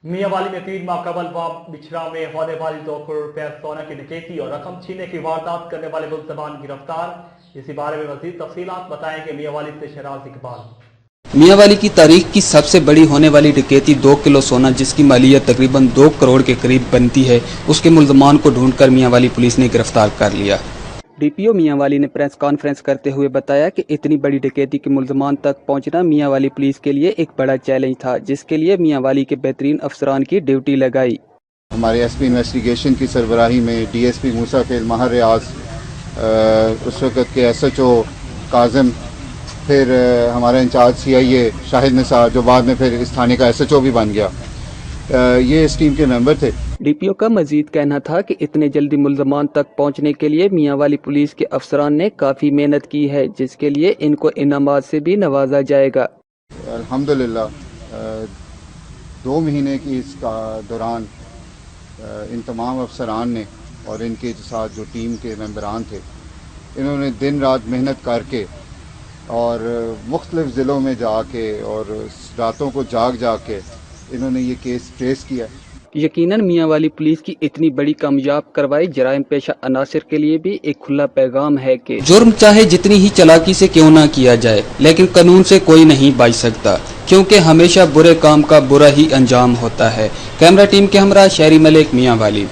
मियां वाली में 3 माह कबल बिछड़ा में होने वाली 2 करोड़ रुपए सोना की डकैती और रकम छीनने की वारदात करने वाले मुल्ज़मान गिरफ्तार। इसी बारे में मज़ीद तफसीलात बताएंगे मियां वाली से शहराज इकबाल। मियांवाली की तारीख की सबसे बड़ी होने वाली डकैती 2 किलो सोना जिसकी मालियत तकरीबन 2 करोड़ के करीब बनती है, उसके मुल्ज़मान को ढूंढकर मियांवाली पुलिस ने गिरफ्तार कर लिया। डीपीओ मियांवाली ने प्रेस कॉन्फ्रेंस करते हुए बताया कि इतनी बड़ी डकैती के मुल्ज़मान तक पहुंचना मियांवाली पुलिस के लिए एक बड़ा चैलेंज था, जिसके लिए मियांवाली के बेहतरीन अफसरान की ड्यूटी लगाई। हमारे एसपी इन्वेस्टिगेशन की सरबराही में डीएसपी मूसा खेल माहर रियाज, उस वक़्त के एसएचओ काजिम, फिर हमारा इंचार्ज सीआईए शाहिद निसार जो बाद में फिर इस थाने का एसएचओ भी बन गया, ये इस टीम के मेंबर थे। डीपीओ का मजीद कहना था कि इतने जल्दी मुल्ज़मान तक पहुंचने के लिए मियांवाली पुलिस के अफसरान ने काफ़ी मेहनत की है, जिसके लिए इनको इनामात से भी नवाजा जाएगा। अल्हम्दुलिल्लाह 2 महीने की इस दौरान इन तमाम अफसरान ने और इनके साथ जो टीम के मेंबरान थे, इन्होंने दिन रात मेहनत करके और मुख्तलिफ ज़िलों में जाके और रातों को जाग के इन्होंने ये केस ट्रेस किया। यकीनन मियांवाली पुलिस की इतनी बड़ी कामयाब कार्रवाई जराइम पेशा अनासिर के लिए भी एक खुला पैगाम है कि जुर्म चाहे जितनी ही चालाकी से क्यों ना किया जाए, लेकिन कानून से कोई नहीं बच सकता, क्योंकि हमेशा बुरे काम का बुरा ही अंजाम होता है। कैमरा टीम के हमरा शहरी मलिक, मियांवाली।